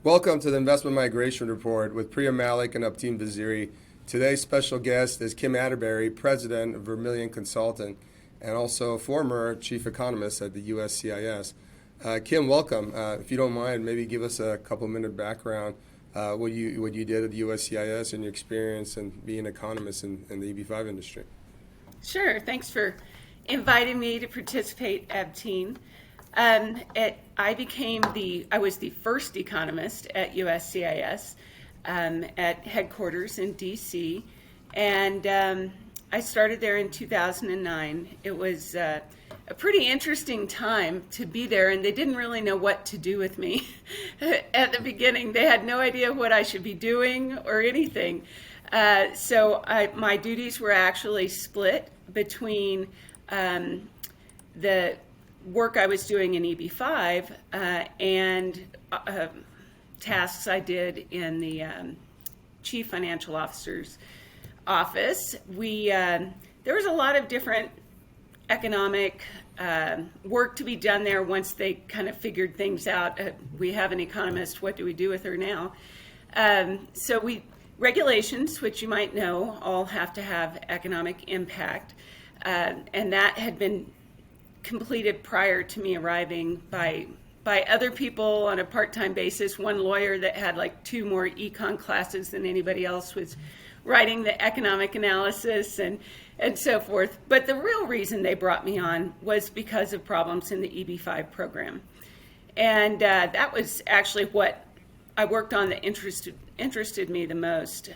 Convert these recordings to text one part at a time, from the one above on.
Welcome to the Investment Migration Report with Priya Malik and Abtin Vaziri. Today's special guest is Kim Atteberry, President of Vermilion Consulting, and also former Chief Economist at the USCIS. Kim, welcome. If you don't mind, maybe give us a couple-minute background, what you did at the USCIS and your experience in being an economist in the EB5 industry. Sure. Thanks for inviting me to participate, Abtin. I was the first economist at USCIS at headquarters in DC, and I started there in 2009. It was a pretty interesting time to be there, and they didn't really know what to do with me at the beginning. They had no idea what I should be doing or anything. So my duties were actually split between the work I was doing in EB5 and tasks I did in the Chief Financial Officer's office. There was a lot of different economic work to be done there once they kind of figured things out. We have an economist, what do we do with her now? Regulations, which you might know, all have to have economic impact. And that had been completed prior to me arriving by other people on a part-time basis. One lawyer that had like 2 more econ classes than anybody else was writing the economic analysis and so forth. But the real reason they brought me on was because of problems in the EB5 program. And that was actually what I worked on that interested me the most.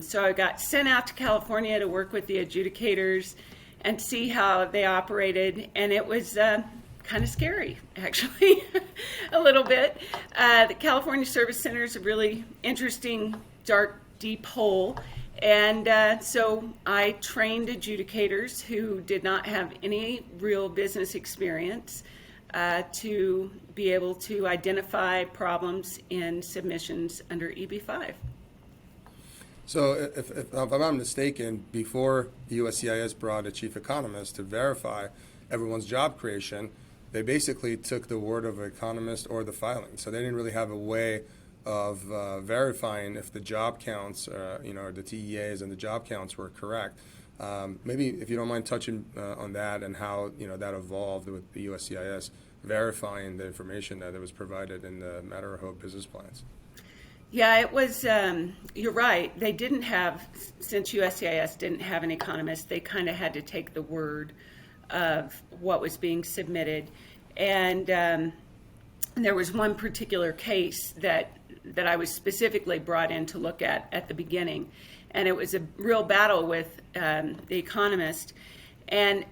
So I got sent out to California to work with the adjudicators and see how they operated, and it was kind of scary, actually, a little bit. The California Service Center is a really interesting, dark, deep hole, and so I trained adjudicators who did not have any real business experience to be able to identify problems in submissions under EB5. So if I'm not mistaken, before the USCIS brought a chief economist to verify everyone's job creation, they basically took the word of an economist or the filing. So they didn't really have a way of verifying if the job counts, or the TEAs and the job counts were correct. Maybe if you don't mind touching on that and how that evolved with the USCIS verifying the information that was provided in the Matterhorn business plans. Yeah, it was, you're right. They didn't have, since USCIS didn't have an economist, they kind of had to take the word of what was being submitted. And there was one particular case that I was specifically brought in to look at the beginning. And it was a real battle with the economist. And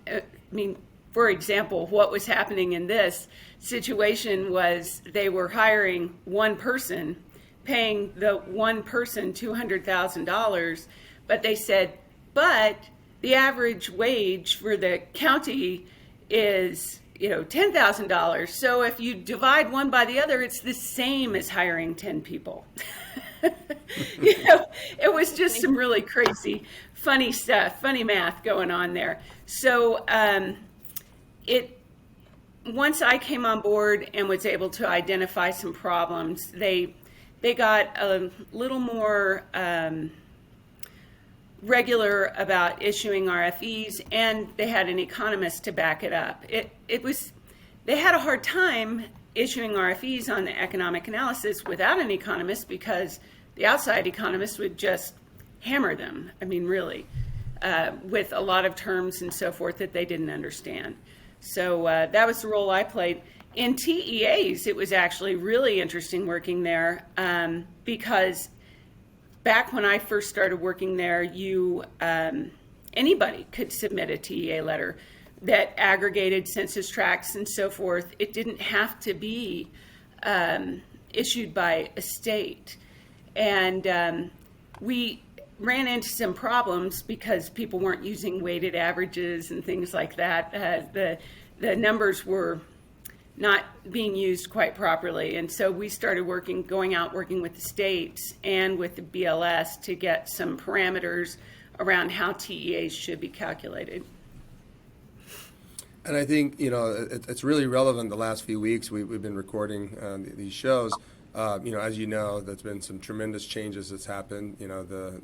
for example, what was happening in this situation was they were hiring one person, paying the one person $200,000, but they said, but the average wage for the county is, $10,000. So if you divide one by the other, it's the same as hiring 10 people. It was just some really crazy, funny stuff, funny math going on there. So once I came on board and was able to identify some problems, they got a little more regular about issuing RFEs, and they had an economist to back it up. They had a hard time issuing RFEs on the economic analysis without an economist because the outside economist would just hammer them. Really, with a lot of terms and so forth that they didn't understand. So that was the role I played. In TEAs, it was actually really interesting working there because back when I first started working there, anybody could submit a TEA letter that aggregated census tracts and so forth. It didn't have to be issued by a state. And we ran into some problems because people weren't using weighted averages and things like that. The numbers were not being used quite properly. And so we started going out working with the states and with the BLS to get some parameters around how TEAs should be calculated. And I think, it's really relevant the last few weeks. We've been recording these shows As you know, there's been some tremendous changes that's happened. The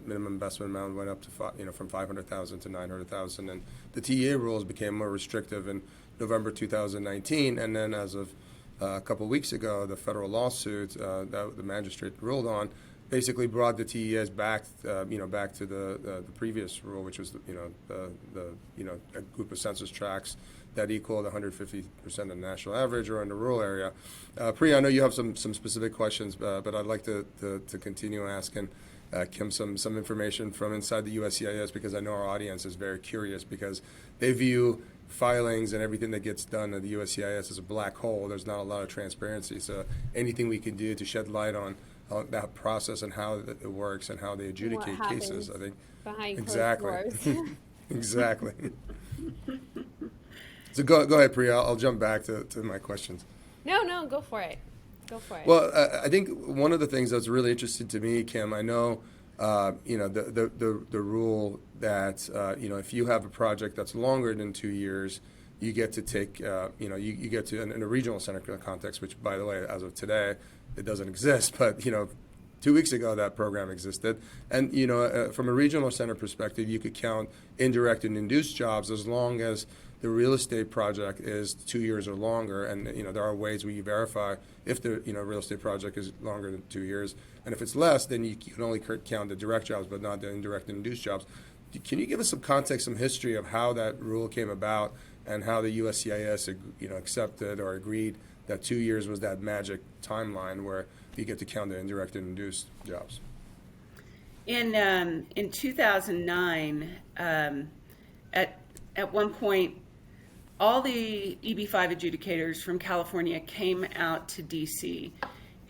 minimum investment amount went up to from 500,000 to 900,000, and the TEA rules became more restrictive in November 2019. And then, as of a couple of weeks ago, the federal lawsuit that the magistrate ruled on basically brought the TEAs back to the previous rule, which was a group of census tracts that equaled 150% of the national average or in the rural area. Priya, I know you have some specific questions, but I'd like to continue asking Kim some information from inside the USCIS, because I know our audience is very curious, because they view filings and everything that gets done at the USCIS as a black hole. There's not a lot of transparency. So anything we can do to shed light on that process and how it works and how they adjudicate cases, I think. Behind Exactly. closed doors. Exactly. So go ahead, Priya. I'll jump back to my questions. No, go for it. Go for it. Well, I think one of the things that's really interesting to me, Kim, I know, the rule that, if you have a project that's longer than 2 years, you get to take, you get to, in a regional center context, which, by the way, as of today, it doesn't exist, but, 2 weeks ago, that program existed. And, from a regional center perspective, you could count indirect and induced jobs as long as the real estate project is 2 years or longer. And, there are ways where you verify if the, real estate project is longer than 2 years. And if it's less, then you can only count the direct jobs, but not the indirect and induced jobs. Can you give us some context, some history of how that rule came about and how the USCIS, accepted or agreed that 2 years was that magic timeline where you get to count the indirect and induced jobs? In 2009, at one point, all the EB-5 adjudicators from California came out to DC,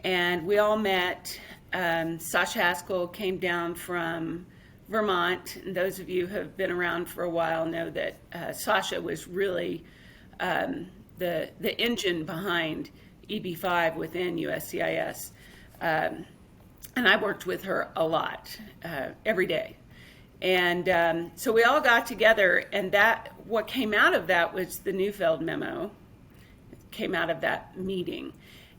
and we all met. Sasha Haskell came down from Vermont, and those of you who have been around for a while know that Sasha was really the engine behind EB-5 within USCIS. And I worked with her a lot, every day. And so we all got together, and what came out of that was the Neufeld memo. It came out of that meeting.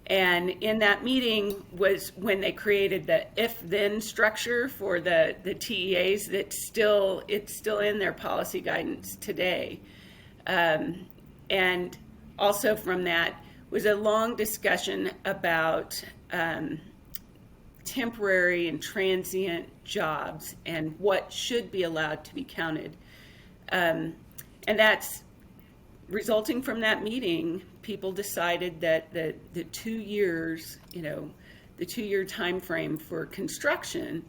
And in that meeting was when they created the if-then structure for the TEAs. It's still in their policy guidance today. And also from that was a long discussion about temporary and transient jobs and what should be allowed to be counted. And that's resulting from that meeting. People decided that the 2 years, the 2 year time frame for construction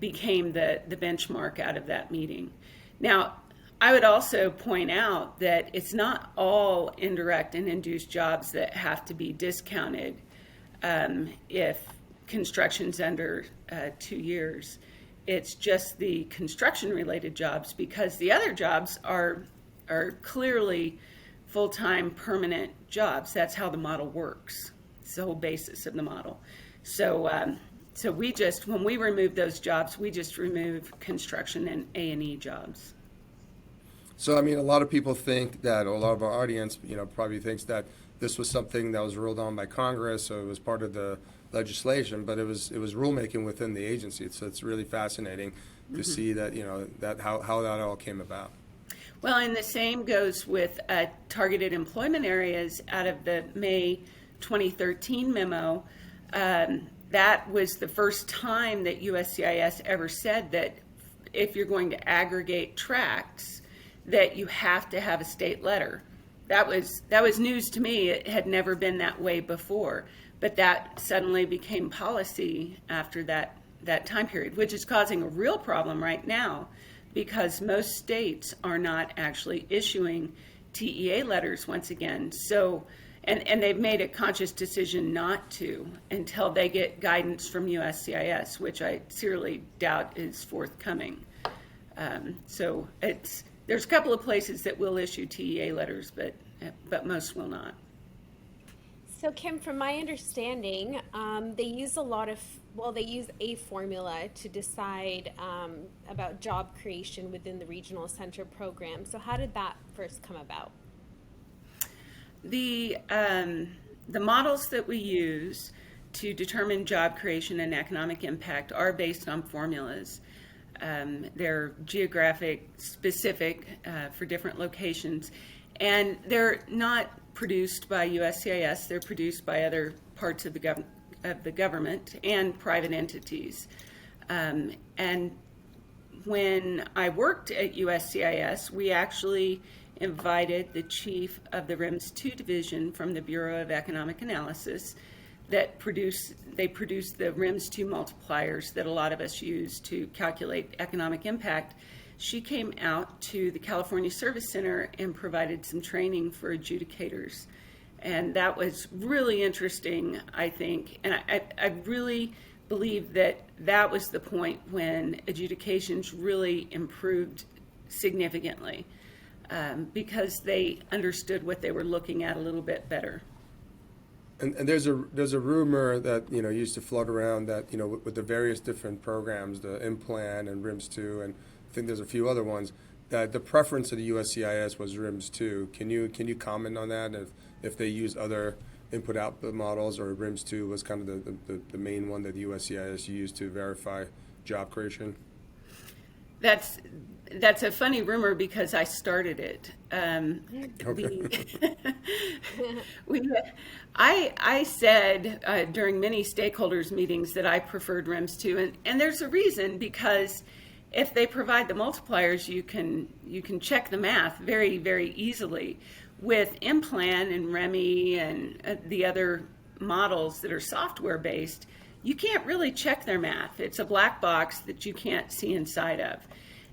became the benchmark out of that meeting. Now, I would also point out that it's not all indirect and induced jobs that have to be discounted if construction's under 2 years. It's just the construction-related jobs, because the other jobs are clearly full-time permanent jobs. That's how the model works. It's the whole basis of the model. So when we remove those jobs, we just remove construction and A&E jobs. So, a lot of people think that, or a lot of our audience, probably thinks that this was something that was ruled on by Congress, so it was part of the legislation, but it was rulemaking within the agency. So it's really fascinating to see that, that how that all came about. Well, and the same goes with targeted employment areas out of the May 2013 memo. That was the first time that USCIS ever said that if you're going to aggregate tracts, that you have to have a state letter. That was news to me. It had never been that way before, but that suddenly became policy after that time period, which is causing a real problem right now, because most states are not actually issuing TEA letters once again. So, and they've made a conscious decision not to until they get guidance from USCIS, which I sincerely doubt is forthcoming. So there's a couple of places that will issue TEA letters, but most will not. So Kim, from my understanding, they use a formula to decide about job creation within the regional center program. So how did that first come about? The the models that we use to determine job creation and economic impact are based on formulas. They're geographic specific for different locations, and they're not produced by USCIS. They're produced by other parts of the government and private entities. And when I worked at USCIS, we actually invited the chief of the RIMS 2 division from the Bureau of Economic Analysis that produced the RIMS 2 multipliers that a lot of us use to calculate economic impact. She came out to the California Service Center and provided some training for adjudicators. And that was really interesting, I think. And I really believe that that was the point when adjudications really improved significantly, because they understood what they were looking at a little bit better. And there's a rumor that used to float around that with the various different programs, the implant and RIMS 2, and I think there's a few other ones, that the preference of the USCIS was RIMS 2. Can you comment on that? If they use other input-output models, or RIMS 2 was kind of the main one that the USCIS used to verify job creation? That's a funny rumor because I started it. I said during many stakeholders meetings that I preferred RIMS 2, and there's a reason, because if they provide the multipliers, you can check the math very, very easily. With Implan and REMI and the other models that are software-based, you can't really check their math. It's a black box that you can't see inside of.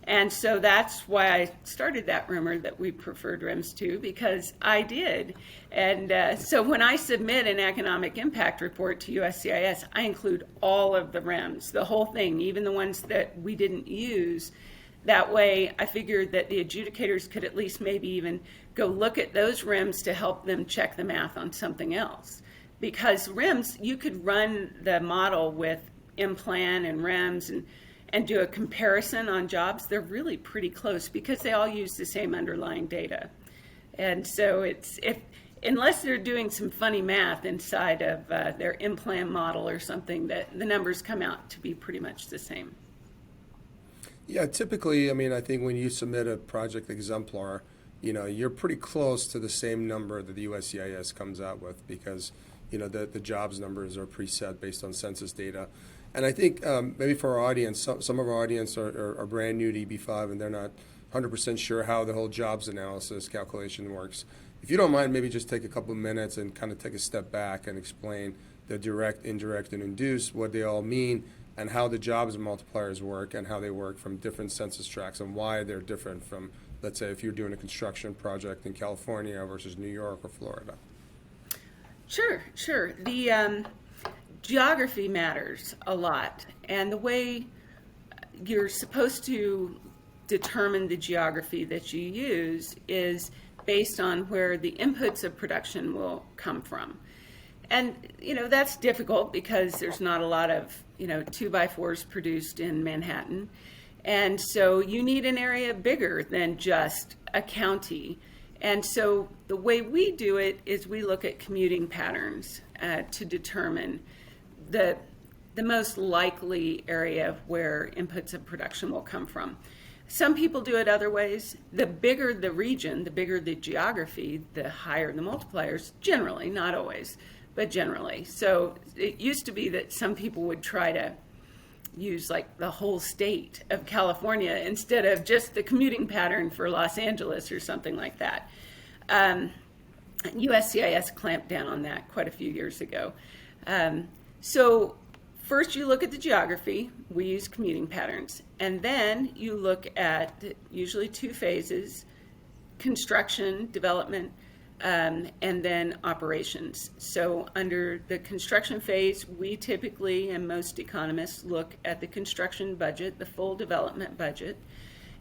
And so that's why I started that rumor that we preferred RIMS 2, because I did. And so when I submit an economic impact report to USCIS, I include all of the RIMS, the whole thing, even the ones that we didn't use. That way, I figured that the adjudicators could at least maybe even go look at those RIMS to help them check the math on something else. Because RIMS, you could run the model with Implan and RIMS and do a comparison on jobs. They're really pretty close because they all use the same underlying data. And so unless they're doing some funny math inside of their Implan model or something, that the numbers come out to be pretty much the same. Yeah, typically, I think when you submit a project exemplar, you're pretty close to the same number that the USCIS comes out with, because, the jobs numbers are preset based on census data. And I think maybe for our audience, some of our audience are brand new to EB5 and they're not 100% sure how the whole jobs analysis calculation works. If you don't mind, maybe just take a couple of minutes and kind of take a step back and explain the direct, indirect, and induced, what they all mean, and how the jobs multipliers work, and how they work from different census tracts, and why they're different from, let's say, if you're doing a construction project in California versus New York or Florida. Sure. The geography matters a lot, and the way you're supposed to determine the geography that you use is based on where the inputs of production will come from. And, that's difficult because there's not a lot of, 2x4s produced in Manhattan. And so you need an area bigger than just a county. And so the way we do it is we look at commuting patterns to determine the most likely area where inputs of production will come from. Some people do it other ways. The bigger the region, the bigger the geography, the higher the multipliers, generally, not always, but generally. So it used to be that some people would try to use like the whole state of California instead of just the commuting pattern for Los Angeles or something like that. USCIS clamped down on that quite a few years ago. So first you look at the geography, we use commuting patterns, and then you look at usually two phases: construction, development, and then operations. So under the construction phase, we typically, and most economists, look at the construction budget, the full development budget,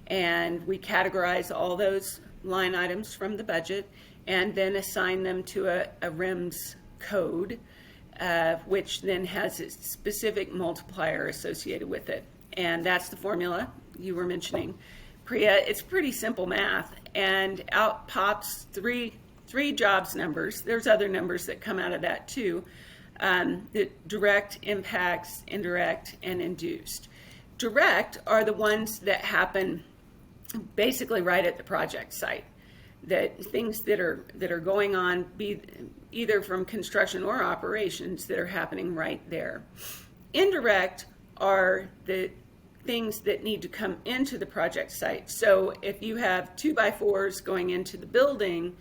and we categorize all those line items from the budget and then assign them to a RIMS code, which then has a specific multiplier associated with it. And that's the formula you were mentioning, Priya. It's pretty simple math, and out pops three three jobs numbers. There's other numbers that come out of that too. The direct impacts, indirect, and induced. Direct are the ones that happen basically right at the project site. That things that are going on, be either from construction or operations, that are happening right there. Indirect are the things that need to come into the project site. So if you have 2x4s going into the building,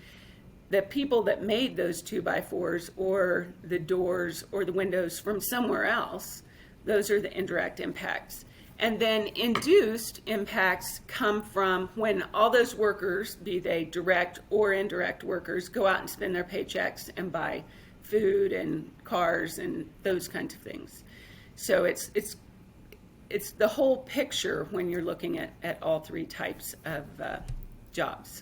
the people that made those 2x4s or the doors or the windows from somewhere else, those are the indirect impacts. And then induced impacts come from when all those workers, be they direct or indirect workers, go out and spend their paychecks and buy food and cars and those kinds of things. So it's the whole picture when you're looking at all three types of jobs.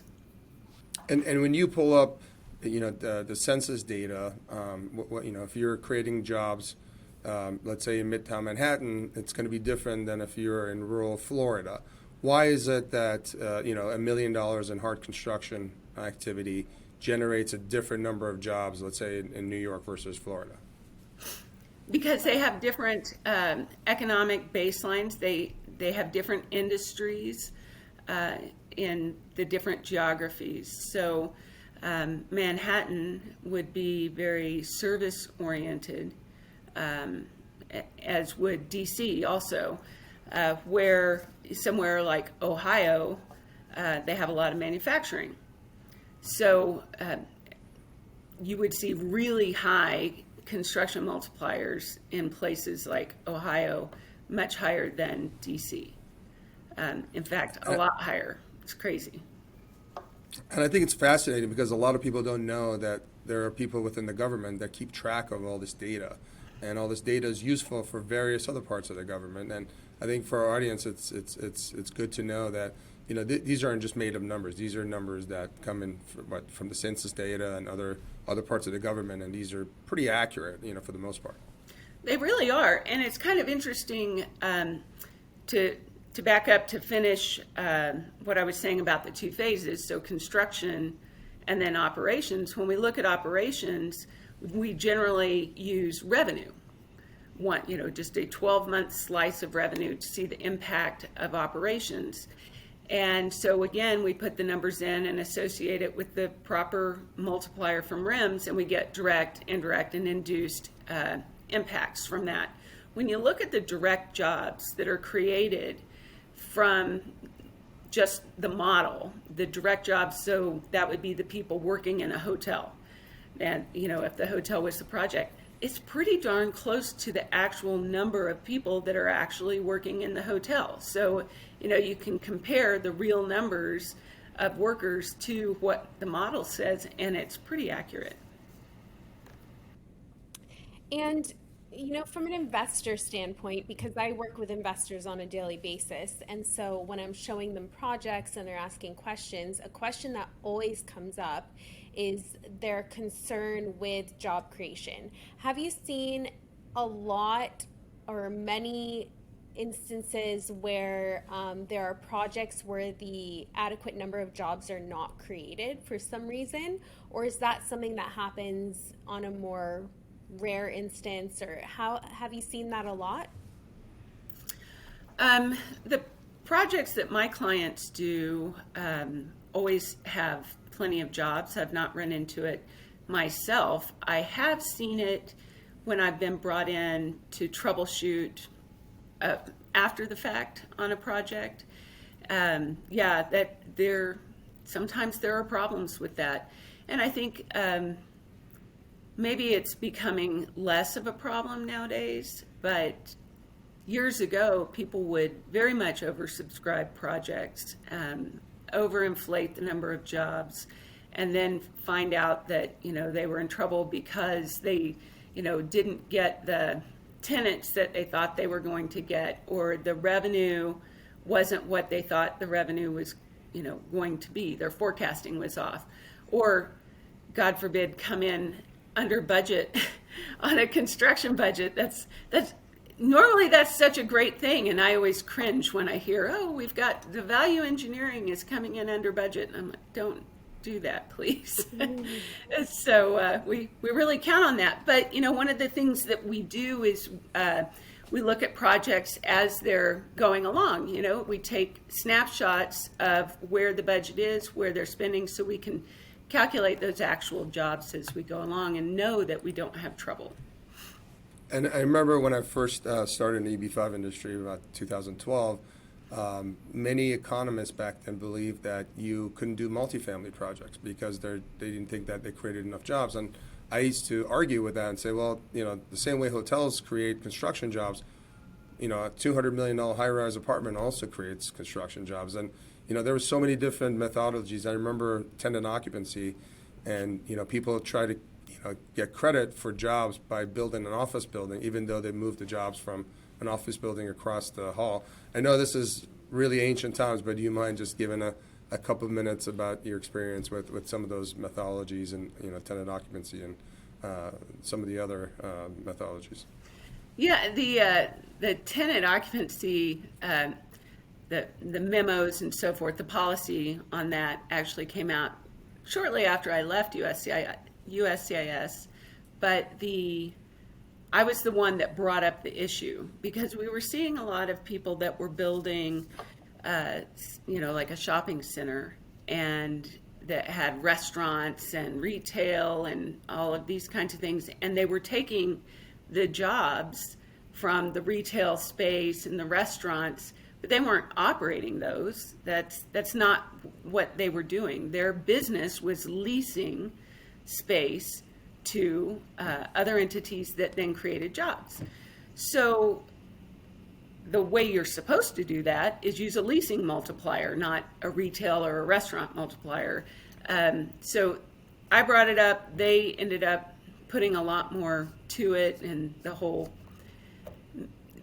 And when you pull up, the census data, if you're creating jobs, let's say in Midtown Manhattan, it's going to be different than if you're in rural Florida. Why is it that $1 million in hard construction activity generates a different number of jobs, let's say in New York versus Florida? Because they have different economic baselines. They have different industries in the different geographies. So Manhattan would be very service oriented, as would DC also, where somewhere like Ohio, they have a lot of manufacturing. So you would see really high construction multipliers in places like Ohio, much higher than DC. In fact, a lot higher. It's crazy. And I think it's fascinating because a lot of people don't know that there are people within the government that keep track of all this data. And all this data is useful for various other parts of the government. And I think for our audience, it's good to know that these aren't just made up numbers. These are numbers that come in from the census data and other parts of the government, and these are pretty accurate, for the most part. They really are, and it's kind of interesting to back up to finish what I was saying about the two phases. So construction and then operations. When we look at operations, we generally use revenue. Just a 12-month slice of revenue to see the impact of operations. And so again, we put the numbers in and associate it with the proper multiplier from RIMS, and we get direct, indirect, and induced impacts from that. When you look at the direct jobs that are created from just the model, the direct jobs, so that would be the people working in a hotel. And, if the hotel was the project, it's pretty darn close to the actual number of people that are actually working in the hotel. So, you can compare the real numbers of workers to what the model says, and it's pretty accurate. And, from an investor standpoint, because I work with investors on a daily basis, and so when I'm showing them projects and they're asking questions, a question that always comes up is their concern with job creation. Have you seen a lot or many instances where there are projects where the adequate number of jobs are not created for some reason? Or is that something that happens on a more rare instance, or how have you seen that a lot? The projects that my clients do always have plenty of jobs. I've not run into it myself. I have seen it when I've been brought in to troubleshoot after the fact on a project. Sometimes there are problems with that. And I think maybe it's becoming less of a problem nowadays, but years ago, people would very much oversubscribe projects, overinflate the number of jobs, and then find out that, they were in trouble because they, didn't get the tenants that they thought they were going to get, or the revenue wasn't what they thought the revenue was, going to be. Their forecasting was off. Or, God forbid, come in under budget on a construction budget. That's normally that's such a great thing, and I always cringe when I hear, we've got the value engineering is coming in under budget, and I'm like, do that, please. So we really count on that. But, one of the things that we do is we look at projects as they're going along. We take snapshots of where the budget is, where they're spending, so we can calculate those actual jobs as we go along and know that we don't have trouble. And I remember when I first started in the EB5 industry about 2012, many economists back then believed that you couldn't do multifamily projects because they didn't think that they created enough jobs. And I used to argue with that and say, well, the same way hotels create construction jobs, a $200 million high-rise apartment also creates construction jobs. And, there were so many different methodologies. I remember tenant occupancy, and, people try to, get credit for jobs by building an office building, even though they moved the jobs from an office building across the hall. I know this is really ancient times, but do you mind just giving a couple of minutes about your experience with some of those methodologies and, tenant occupancy and some of the other methodologies? Yeah, the tenant occupancy, the memos and so forth, the policy on that actually came out shortly after I left USCIS, but I was the one that brought up the issue because we were seeing a lot of people that were building, like a shopping center, and that had restaurants and retail and all of these kinds of things, and they were taking the jobs from the retail space and the restaurants, but they weren't operating those. That's not what they were doing. Their business was leasing space to other entities that then created jobs. So the way you're supposed to do that is use a leasing multiplier, not a retail or a restaurant multiplier. So I brought it up. They ended up putting a lot more to it, and the whole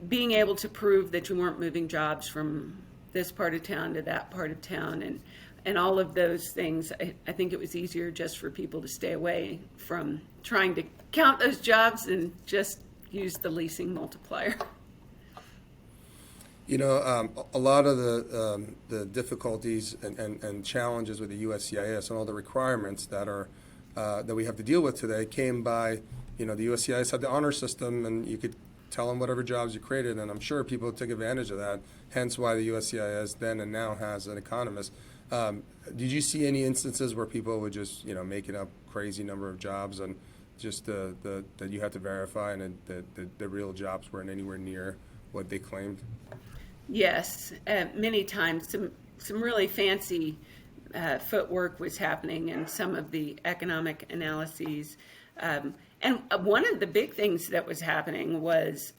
being able to prove that you weren't moving jobs from this part of town to that part of town, and all of those things. I think it was easier just for people to stay away from trying to count those jobs and just use the leasing multiplier. A lot of the difficulties and challenges with the USCIS and all the requirements that we have to deal with today came by, the USCIS had the honor system, and you could tell them whatever jobs you created, and I'm sure people took advantage of that, hence why the USCIS then and now has an economist. Did you see any instances where people would just, making up crazy number of jobs and just that you had to verify, and the real jobs weren't anywhere near what they claimed? Yes, many times some really fancy footwork was happening in some of the economic analyses. And one of the big things that was happening was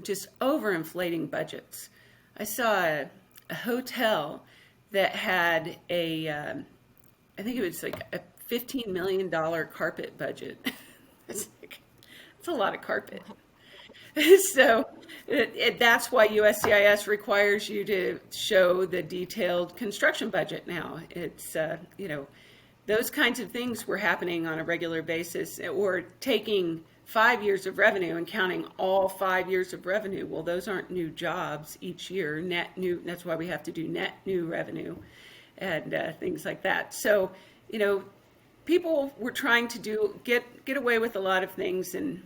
just overinflating budgets. I saw a hotel that had I think it was like a $15 million carpet budget. It's a lot of carpet. So that's why USCIS requires you to show the detailed construction budget now. It's, those kinds of things were happening on a regular basis, or taking 5 years of revenue and counting all 5 years of revenue. Well, those aren't new jobs each year, net new. That's why we have to do net new revenue and things like that. So, people were trying to get away with a lot of things, and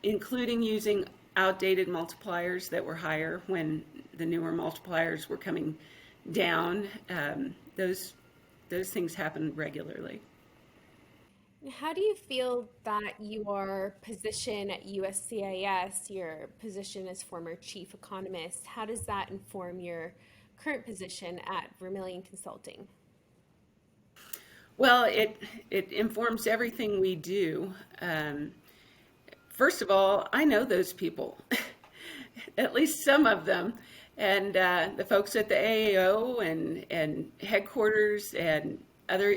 including using outdated multipliers that were higher when the newer multipliers were coming down. Those things happen regularly. How do you feel that your position at USCIS, your position as former chief economist, how does that inform your current position at Vermilion Consulting? Well, it informs everything we do. First of all, I know those people, at least some of them, and the folks at the AAO and headquarters and other,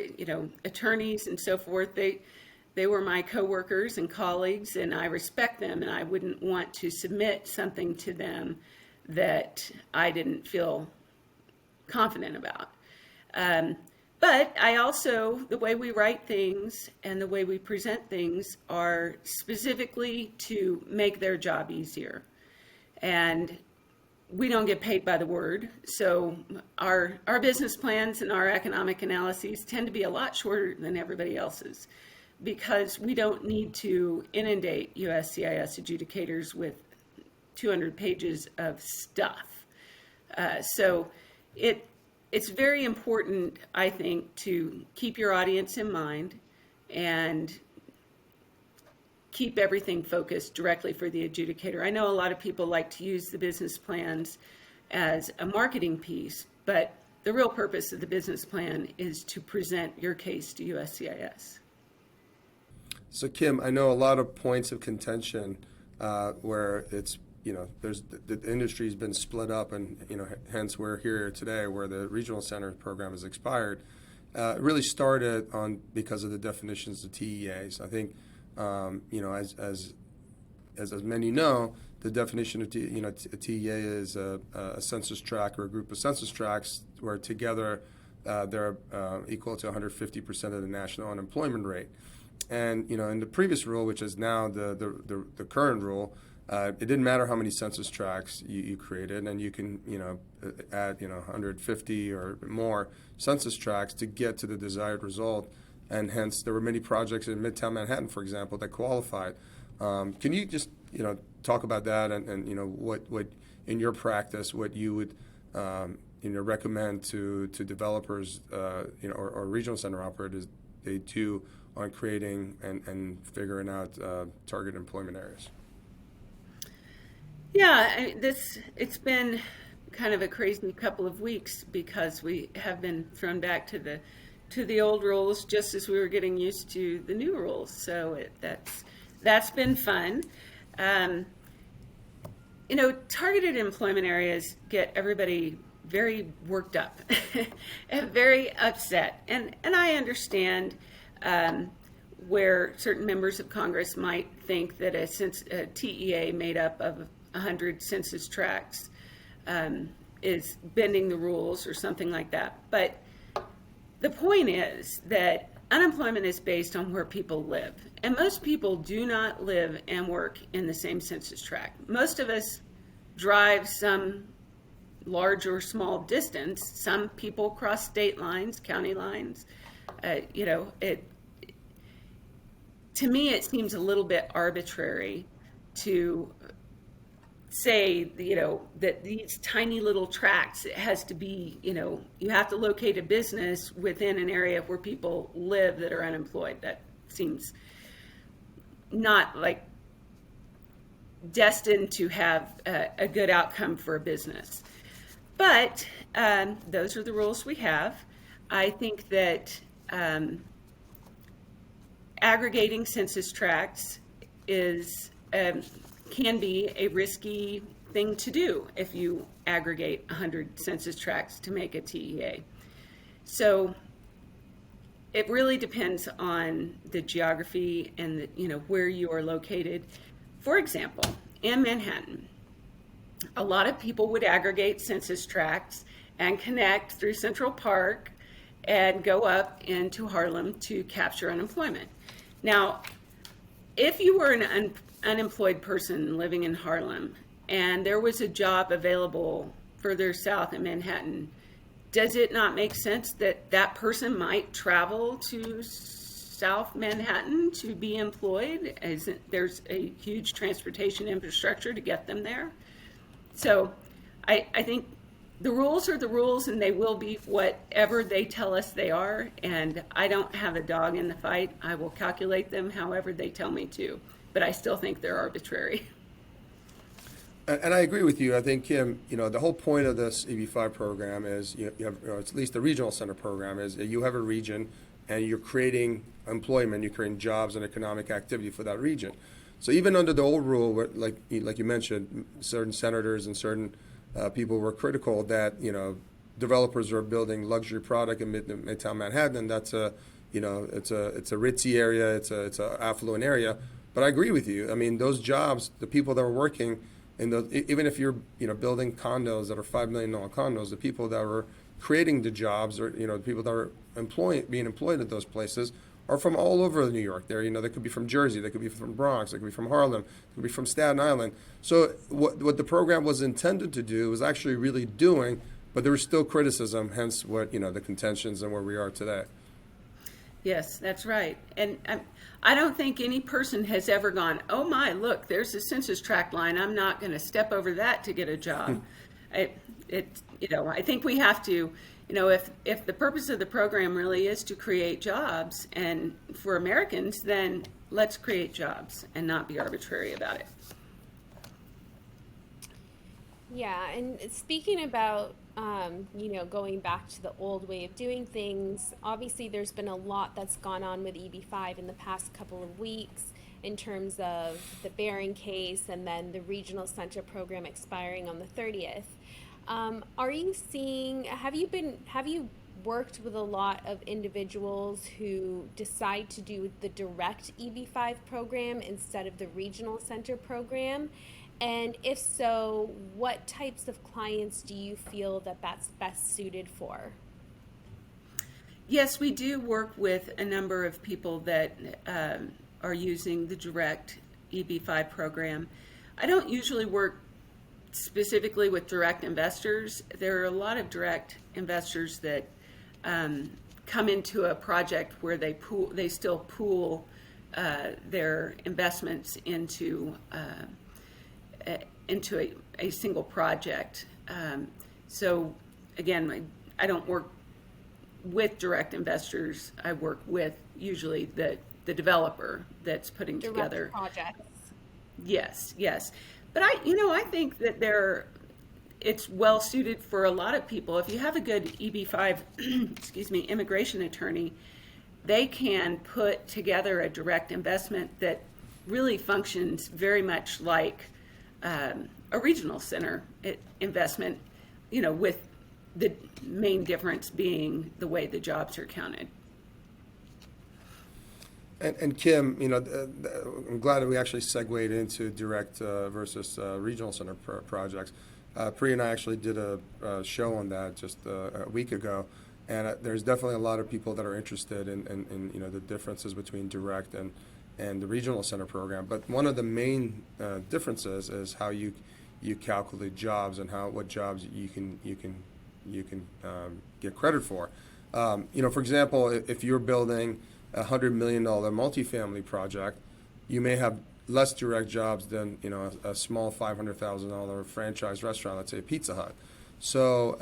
attorneys and so forth. They were my coworkers and colleagues, and I respect them, and I wouldn't want to submit something to them that I didn't feel confident about. But I also, the way we write things and the way we present things are specifically to make their job easier. And we don't get paid by the word. So our business plans and our economic analyses tend to be a lot shorter than everybody else's because we don't need to inundate USCIS adjudicators with 200 pages of stuff. So it's very important, I think, to keep your audience in mind and keep everything focused directly for the adjudicator. I know a lot of people like to use the business plans as a marketing piece, but the real purpose of the business plan is to present your case to USCIS. So Kim, I know a lot of points of contention where it's, there's the industry's been split up, and hence we're here today where the regional center program has expired. It really started because of the definitions of TEAs. I think as many know, the definition of a TEA is a census tract or a group of census tracts where together they're equal to 150% of the national unemployment rate. And in the previous rule, which is now the current rule, it didn't matter how many census tracts you created, and you can add 150 or more census tracts to get to the desired result. And hence, there were many projects in Midtown Manhattan, for example, that qualified. Can you just talk about that and what in your practice what you would recommend to developers or regional center operators they do on creating and figuring out target employment areas? Yeah, it's been kind of a crazy couple of weeks because we have been thrown back to the old rules just as we were getting used to the new rules. So that's been fun. Targeted employment areas get everybody very worked up and very upset. And I understand where certain members of Congress might think that a TEA made up of 100 census tracts is bending the rules or something like that. But the point is that unemployment is based on where people live. And most people do not live and work in the same census tract. Most of us drive some large or small distance. Some people cross state lines, county lines. To me, it seems a little bit arbitrary to say, that these tiny little tracts, it has to be, you have to locate a business within an area where people live that are unemployed. That seems not like destined to have a good outcome for a business. But those are the rules we have. I think that aggregating census tracts can be a risky thing to do if you aggregate 100 census tracts to make a TEA. So it really depends on the geography and where you are located. For example, in Manhattan, a lot of people would aggregate census tracts and connect through Central Park and go up into Harlem to capture unemployment. Now, if you were an unemployed person living in Harlem and there was a job available further south in Manhattan, does it not make sense that that person might travel to South Manhattan to be employed? There's a huge transportation infrastructure to get them there. So I think the rules are the rules, and they will be whatever they tell us they are, and I don't have a dog in the fight. I will calculate them however they tell me to, but I still think they're arbitrary. And I agree with you. I think, Kim, the whole point of this EB5 program is, you have, at least the regional center program is that you have a region and you're creating employment, you're creating jobs and economic activity for that region. So even under the old rule, where, like you mentioned, certain senators and certain people were critical that, developers are building luxury product in Midtown Manhattan, and that's it's a ritzy area, it's a affluent area. But I agree with you. I mean, those jobs, the people that are working even if you're building condos that are $5 million condos, the people that are creating the jobs or the people that are being employed at those places are from all over New York. They could be from Jersey, they could be from Bronx, they could be from Harlem, they could be from Staten Island. So what the program was intended to do was actually really doing, but there was still criticism, hence what, the contentions and where we are today. Yes, that's right. And I don't think any person has ever gone, oh my, look, there's a census tract line. I'm not going to step over that to get a job. I think we have to, if the purpose of the program really is to create jobs and for Americans, then let's create jobs and not be arbitrary about it. Yeah, and speaking about, going back to the old way of doing things, obviously there's been a lot that's gone on with EB-5 in the past couple of weeks in terms of the Barron case and then the regional center program expiring on the 30th. Have you worked with a lot of individuals who decide to do the direct EB-5 program instead of the regional center program? And if so, what types of clients do you feel that that's best suited for? Yes, we do work with a number of people that are using the direct EB-5 program. I don't usually work specifically with direct investors. There are a lot of direct investors that come into a project where they still pool their investments into a single project. So again, I don't work with direct investors. I work with usually the developer that's putting Direct together projects. Yes. But I think that it's well suited for a lot of people. If you have a good EB-5, immigration attorney, they can put together a direct investment that really functions very much like a regional center investment, with the main difference being the way the jobs are counted. And Kim, I'm glad that we actually segued into direct versus regional center projects. Pri and I actually did a show on that just a week ago, and there's definitely a lot of people that are interested in the differences between direct and the regional center program. But one of the main differences is how you calculate jobs and what jobs you can get credit for. For example, if you're building a $100 million multifamily project, you may have less direct jobs than a small $500,000 franchise restaurant, let's say Pizza Hut. So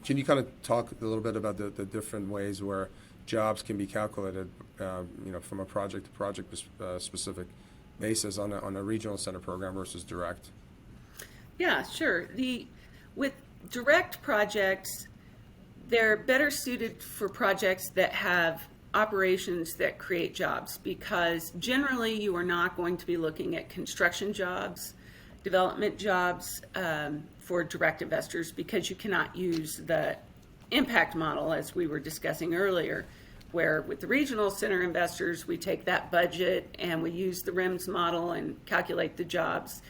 can you kind of talk a little bit about the different ways where jobs can be calculated, from a project to project specific basis on a regional center program versus direct? Yeah, sure. With direct projects, they're better suited for projects that have operations that create jobs, because generally you are not going to be looking at construction jobs, development jobs for direct investors, because you cannot use the impact model as we were discussing earlier, where with the regional center investors, we take that budget and we use the RIMS model and calculate the jobs.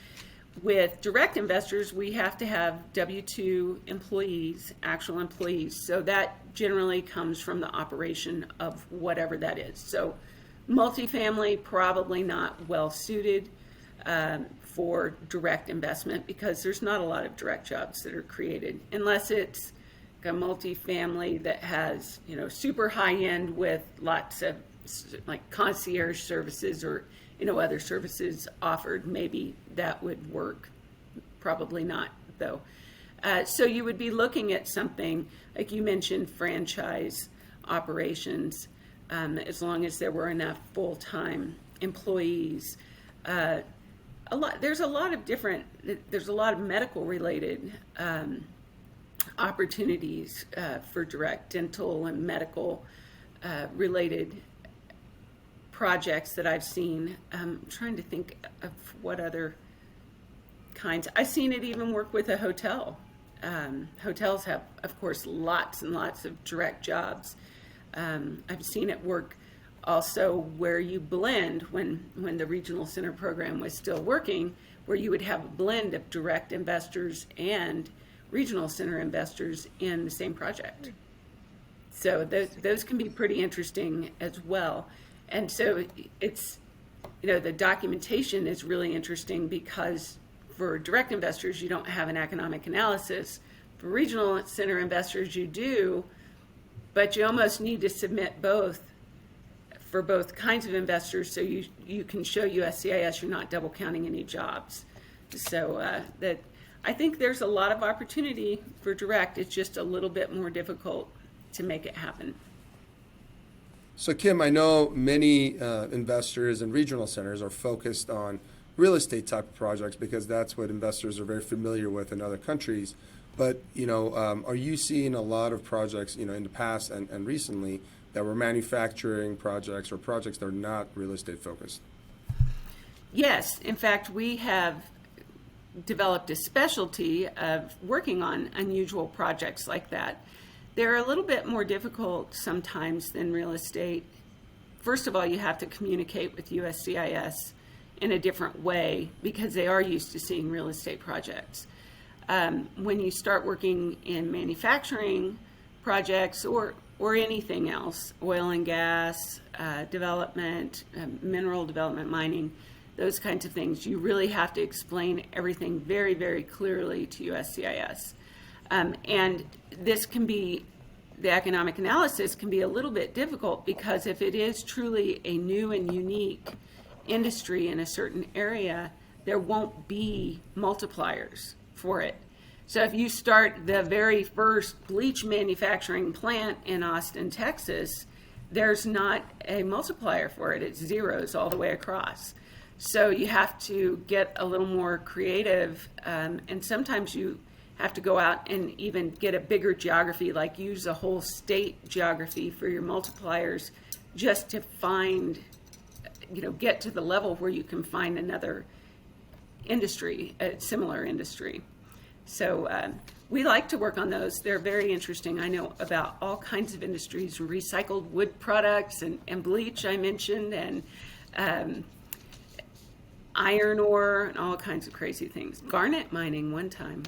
With direct investors, we have to have W-2 employees, actual employees. So that generally comes from the operation of whatever that is. So multifamily, probably not well suited for direct investment, because there's not a lot of direct jobs that are created, unless it's a multifamily that has, super high end with lots of like concierge services or other services offered. Maybe that would work. Probably not, though. So you would be looking at something like you mentioned, franchise operations, as long as there were enough full-time employees. There's a lot of medical related opportunities for direct dental and medical related projects that I've seen. I'm trying to think of what other kinds. I've seen it even work with a hotel. Hotels have, of course, lots and lots of direct jobs. I've seen it work also where you blend, when the regional center program was still working, where you would have a blend of direct investors and regional center investors in the same project. So those can be pretty interesting as well. And so it's, the documentation is really interesting because for direct investors, you don't have an economic analysis. For regional center investors, you do, but you almost need to submit both for both kinds of investors so you can show USCIS you're not double counting any jobs. So that I think there's a lot of opportunity for direct. It's just a little bit more difficult to make it happen. So Kim, I know many investors and regional centers are focused on real estate type of projects because that's what investors are very familiar with in other countries. But, are you seeing a lot of projects, in the past and recently that were manufacturing projects or projects that are not real estate focused? Yes. In fact, we have developed a specialty of working on unusual projects like that. They're a little bit more difficult sometimes than real estate. First of all, you have to communicate with USCIS in a different way because they are used to seeing real estate projects. When you start working in manufacturing projects or anything else, oil and gas, development, mineral development, mining, those kinds of things, you really have to explain everything very, very clearly to USCIS. And this can be, the economic analysis can be a little bit difficult because if it is truly a new and unique industry in a certain area, there won't be multipliers for it. So if you start the very first bleach manufacturing plant in Austin, Texas, there's not a multiplier for it. It's zeros all the way across. So you have to get a little more creative, and sometimes you have to go out and even get a bigger geography, like use a whole state geography for your multipliers just to find, get to the level where you can find another industry, a similar industry. So we like to work on those. They're very interesting. I know about all kinds of industries, recycled wood products and bleach I mentioned, and iron ore and all kinds of crazy things. Garnet mining one time.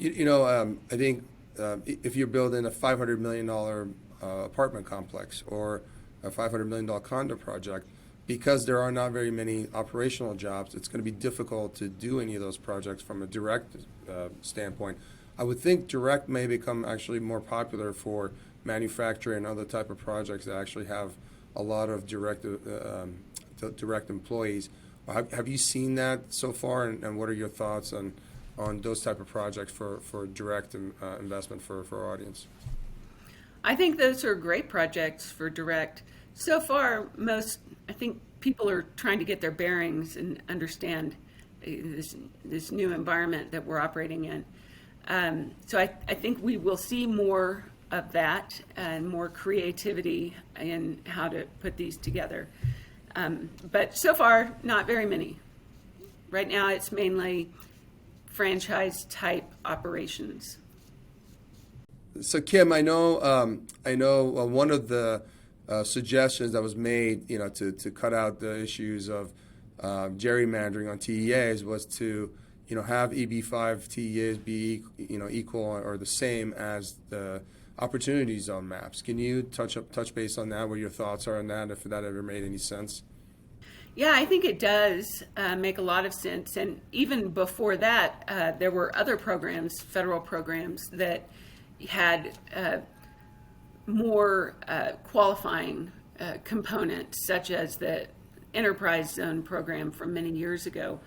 I think if you're building a $500 million apartment complex or a $500 million condo project, because there are not very many operational jobs, it's going to be difficult to do any of those projects from a direct standpoint. I would think direct may become actually more popular for manufacturing and other type of projects that actually have a lot of direct employees. Have you seen that so far, and what are your thoughts on those type of projects for direct investment for our audience? I think those are great projects for direct. So far, I think people are trying to get their bearings and understand this new environment that we're operating in. So I think we will see more of that and more creativity in how to put these together. But so far, not very many. Right now, it's mainly franchise type operations. So Kim, I know one of the suggestions that was made, to cut out the issues of gerrymandering on TEAs was to, have EB5 TEAs be, equal or the same as the opportunity zone maps. Can you touch base on that, what your thoughts are on that, if that ever made any sense? Yeah, I think it does make a lot of sense. And even before that, there were other programs, federal programs, that had more qualifying components, such as the Enterprise Zone program from many years ago,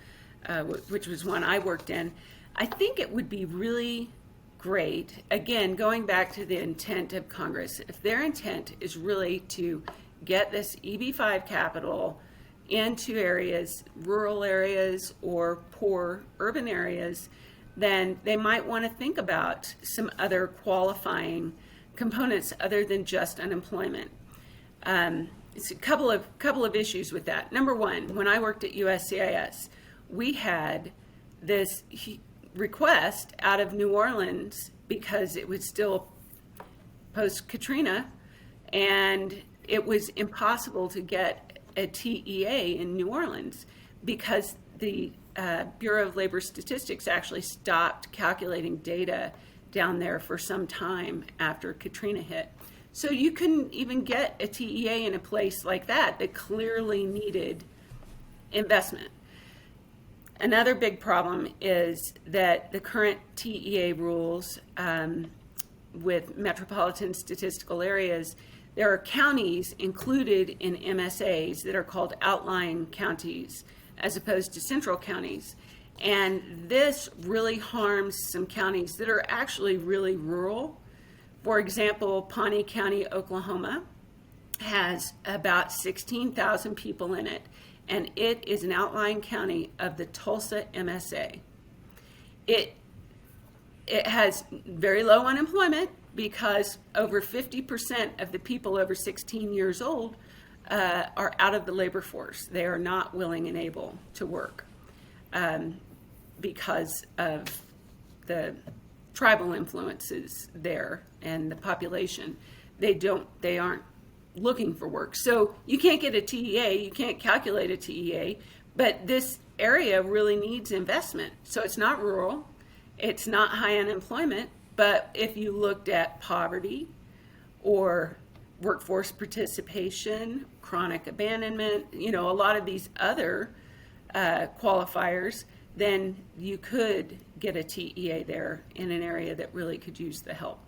which was one I worked in. I think it would be really great, again, going back to the intent of Congress, if their intent is really to get this EB5 capital into areas, rural areas or poor urban areas, then they might want to think about some other qualifying components other than just unemployment. It's a couple of issues with that. Number one, when I worked at USCIS, we had this request out of New Orleans because it was still post-Katrina, and it was impossible to get a TEA in New Orleans because the Bureau of Labor Statistics actually stopped calculating data down there for some time after Katrina hit. So you couldn't even get a TEA in a place like that clearly needed investment. Another big problem is that the current TEA rules with metropolitan statistical areas, there are counties included in MSAs that are called outlying counties as opposed to central counties. And this really harms some counties that are actually really rural. For example, Pawnee County, Oklahoma has about 16,000 people in it, and it is an outlying county of the Tulsa MSA. It has very low unemployment because over 50% of the people over 16 years old are out of the labor force. They are not willing and able to work because of the tribal influences there and the population. They aren't looking for work. So you can't get a TEA, you can't calculate a TEA, but this area really needs investment. So it's not rural, it's not high unemployment, but if you looked at poverty or workforce participation, chronic abandonment, a lot of these other qualifiers, then you could get a TEA there in an area that really could use the help.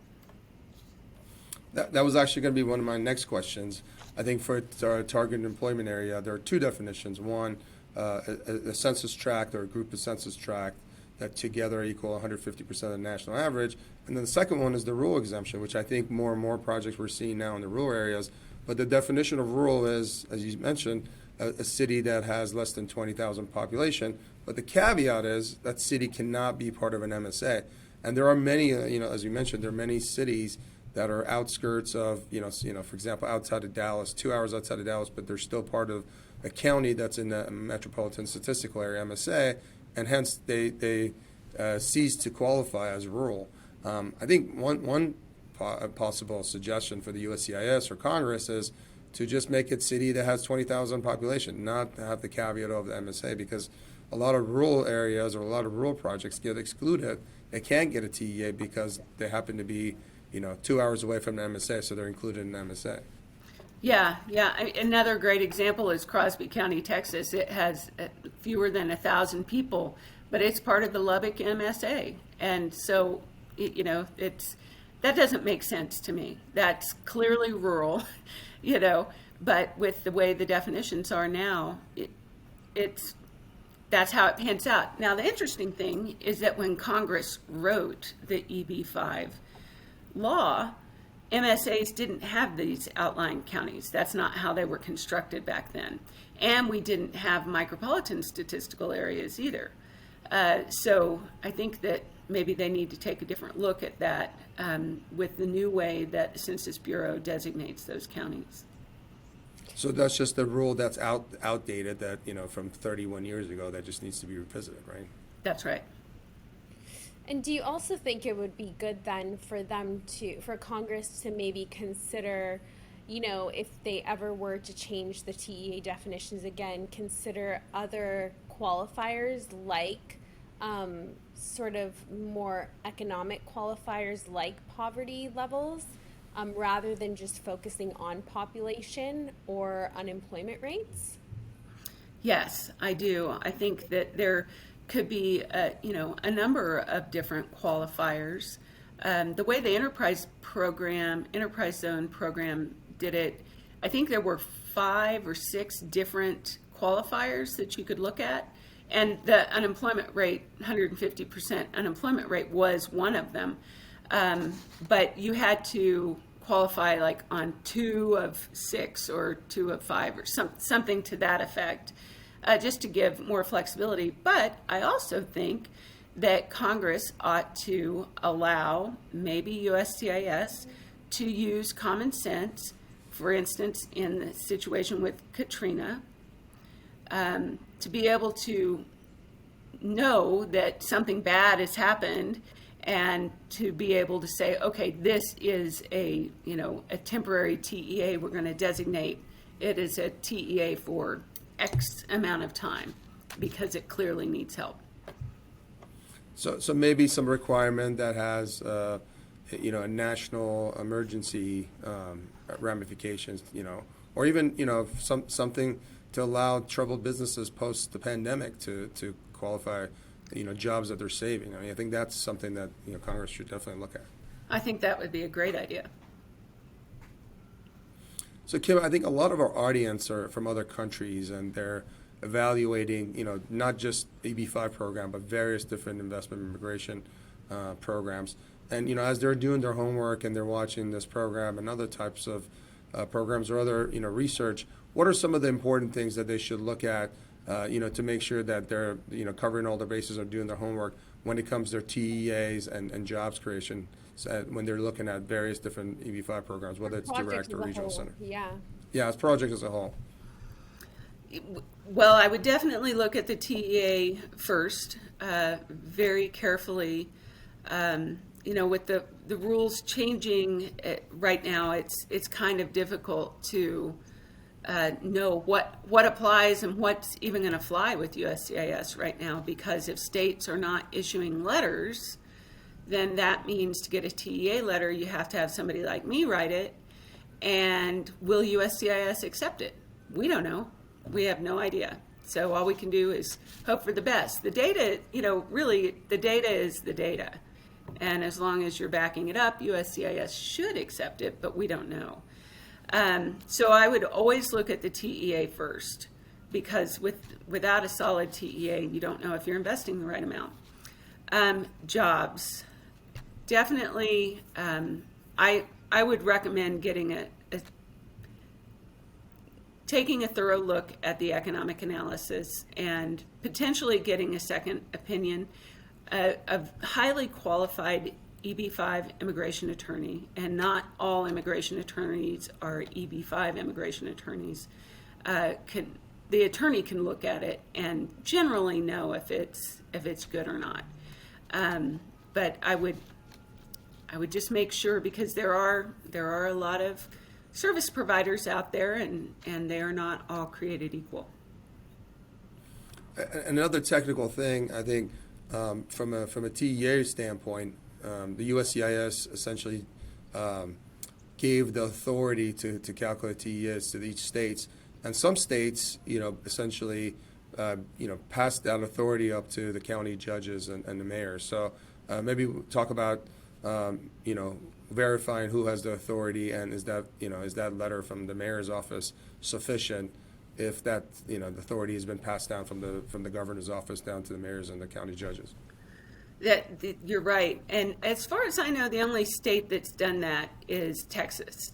That was actually going to be one of my next questions. I think for our target employment area, there are two definitions. One, a census tract or a group of census tract that together equal 150% of the national average. And then the second one is the rural exemption, which I think more and more projects we're seeing now in the rural areas. But the definition of rural is, as you mentioned, a city that has less than 20,000 population. But the caveat is that city cannot be part of an MSA. And there are many, as you mentioned, there are many cities that are outskirts of, for example, outside of Dallas, 2 hours outside of Dallas, but they're still part of a county that's in the metropolitan statistical area, MSA, and hence they cease to qualify as rural. I think one possible suggestion for the USCIS or Congress is to just make it city that has 20,000 population, not have the caveat of the MSA, because a lot of rural areas or a lot of rural projects get excluded. They can't get a TEA because they happen to be 2 hours away from the MSA, so they're included in the MSA. Yeah. Another great example is Crosby County, Texas. It has fewer than 1,000 people, but it's part of the Lubbock MSA. And so, that doesn't make sense to me. That's clearly rural, but with the way the definitions are now, that's how it pans out. Now, the interesting thing is that when Congress wrote the EB-5 law, MSAs didn't have these outlying counties. That's not how they were constructed back then. And we didn't have micropolitan statistical areas either. So I think that maybe they need to take a different look at that with the new way that the Census Bureau designates those counties. So that's just a rule that's outdated that, from 31 years ago that just needs to be revisited, right? That's right. And do you also think it would be good then for Congress to maybe consider, if they ever were to change the TEA definitions again, consider other qualifiers like sort of more economic qualifiers like poverty levels, rather than just focusing on population or unemployment rates? Yes, I do. I think that there could be a number of different qualifiers. The way the Enterprise Zone program did it, I think there were 5 or 6 different qualifiers that you could look at, and the unemployment rate, 150% unemployment rate, was one of them. But you had to qualify like on 2 of 6 or 2 of 5 or something to that effect. Just to give more flexibility. But I also think that Congress ought to allow maybe USCIS to use common sense, for instance, in the situation with Katrina, to be able to know that something bad has happened and to be able to say, okay, this is a temporary TEA. We're going to designate it as a TEA for X amount of time because it clearly needs help. So maybe some requirement that has a national emergency ramifications, or even, something to allow troubled businesses post the pandemic to qualify, jobs that they're saving. I think that's something that, Congress should definitely look at. I think that would be a great idea. So, Kim, I think a lot of our audience are from other countries, and they're evaluating, not just EB-5 program, but various different investment immigration programs. And, as they're doing their homework and they're watching this program and other types of programs or other, research, what are some of the important things that they should look at, to make sure that they're, covering all their bases or doing their homework when it comes to their TEAs and jobs creation, when they're looking at various different EB-5 programs, whether it's direct or regional center? Yeah, it's project as a whole. Well, I would definitely look at the TEA first, very carefully. With the rules changing right now, it's kind of difficult to know what applies and what's even going to fly with USCIS right now, because if states are not issuing letters, then that means to get a TEA letter, you have to have somebody like me write it. And will USCIS accept it? We don't know. We have no idea. So all we can do is hope for the best. The data, really, the data is the data. And as long as you're backing it up, USCIS should accept it, but we don't know. So I would always look at the TEA first, because without a solid TEA, you don't know if you're investing the right amount. Jobs. Definitely, I would recommend getting taking a thorough look at the economic analysis and potentially getting a second opinion. A highly qualified EB-5 immigration attorney, and not all immigration attorneys are EB-5 immigration attorneys. The attorney can look at it and generally know if it's good or not. But I would just make sure, because there are a lot of service providers out there, and they are not all created equal. Another technical thing, I think, from a TEA standpoint, the USCIS essentially gave the authority to calculate TEAs to each states, and some states, essentially, passed that authority up to the county judges and the mayors. So maybe talk about, verifying who has the authority, and is that letter from the mayor's office sufficient if that, the authority has been passed down from the governor's office down to the mayors and the county judges. You're right. And as far as I know, the only state that's done that is Texas.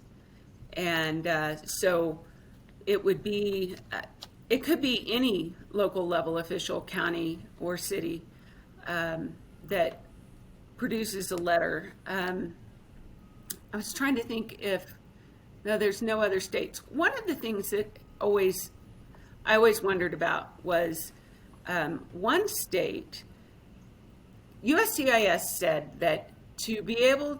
And so it would be, it could be any local level official, county or city, that produces a letter. I was trying to think there's no other states. One of the things that I always wondered about was one state, USCIS said that to be able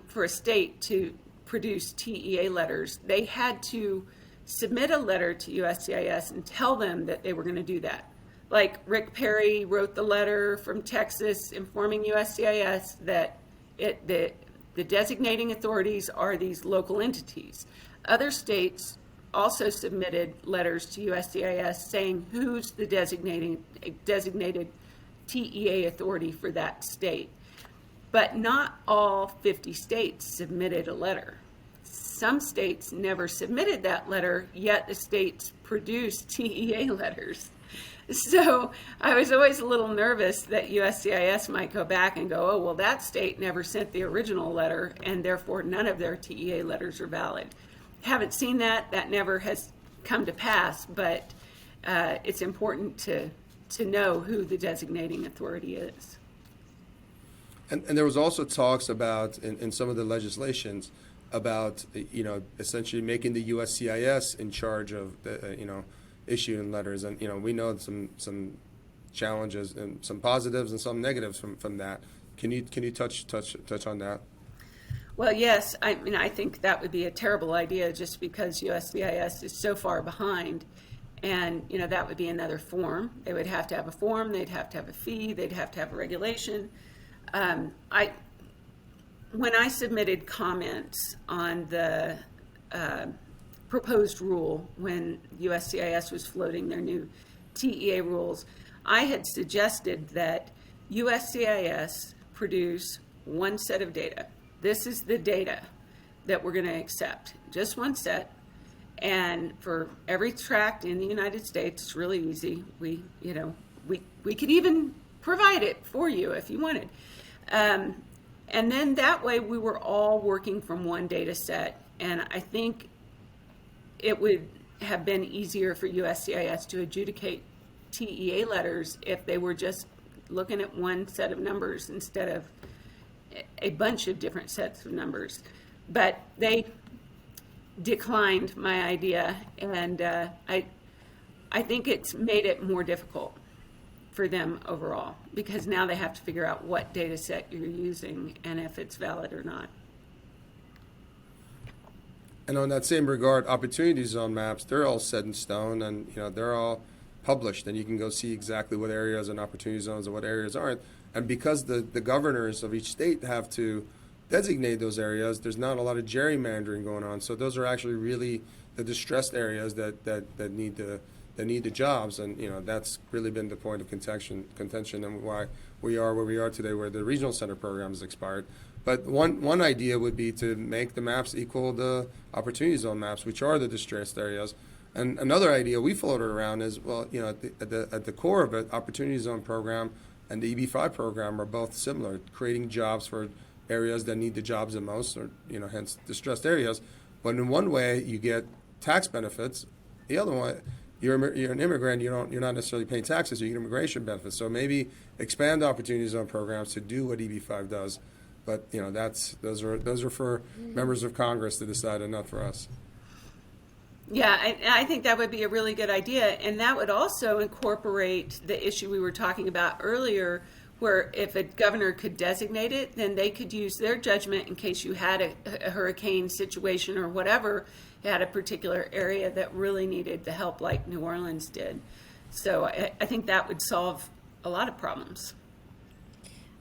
for a state to produce TEA letters, they had to submit a letter to USCIS and tell them that they were going to do that. Like Rick Perry wrote the letter from Texas informing USCIS that the designating authorities are these local entities. Other states also submitted letters to USCIS saying who's the designated TEA authority for that state. But not all 50 states submitted a letter. Some states never submitted that letter, yet the states produced TEA letters. So I was always a little nervous that USCIS might go back and go, oh, well, that state never sent the original letter, and therefore none of their TEA letters are valid. Haven't seen that. That never has come to pass, but it's important to know who the designating authority is. And there was also talks about, in some of the legislations, about, essentially making the USCIS in charge of the, issuing letters. And, we know some challenges and some positives and some negatives from that. Can you touch on that? Well, yes. I mean, I think that would be a terrible idea, just because USCIS is so far behind. And, that would be another form. They would have to have a form. They'd have to have a fee. They'd have to have a regulation. when I submitted comments on the proposed rule, when USCIS was floating their new TEA rules, I had suggested that USCIS produce one set of data. This is the data that we're going to accept, just one set. And for every tract in the United States, it's really easy. We could even provide it for you if you wanted. And then that way we were all working from one data set. And I think it would have been easier for USCIS to adjudicate TEA letters if they were just looking at one set of numbers instead of a bunch of different sets of numbers. But they declined my idea, and I think it's made it more difficult for them overall, because now they have to figure out what data set you're using and if it's valid or not. And on that same regard, opportunity zone maps, they're all set in stone, and they're all published, and you can go see exactly what areas and opportunity zones and what areas aren't. And because the governors of each state have to designate those areas, there's not a lot of gerrymandering going on. So those are actually really the distressed areas that need the jobs, and that's really been the point of contention and why we are where we are today, where the regional center program has expired. But one idea would be to make the maps equal the opportunity zone maps, which are the distressed areas. And another idea we floated around is, well, at the core of it, opportunity zone program and the EB5 program are both similar, creating jobs for areas that need the jobs the most, or hence distressed areas. But in one way, you get tax benefits. The other one, you're an immigrant. You're not necessarily paying taxes. You get immigration benefits. So maybe expand opportunity zone programs to do what EB5 does. But those are for members of Congress to decide, and not for us. Yeah, I think that would be a really good idea, and that would also incorporate the issue we were talking about earlier, where if a governor could designate it, then they could use their judgment in case you had a hurricane situation or whatever, you had a particular area that really needed the help like New Orleans did. So I think that would solve a lot of problems.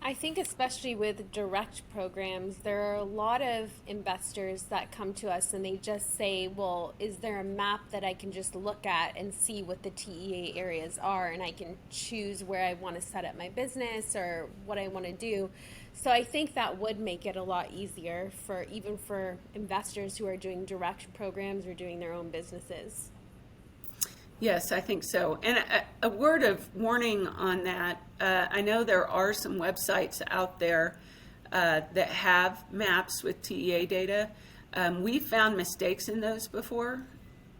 I think especially with direct programs, there are a lot of investors that come to us and they just say, well, is there a map that I can just look at and see what the TEA areas are, and I can choose where I want to set up my business or what I want to do. So I think that would make it a lot easier for even for investors who are doing direct programs or doing their own businesses. Yes, I think so. And a word of warning on that, I know there are some websites out there that have maps with TEA data. We found mistakes in those before.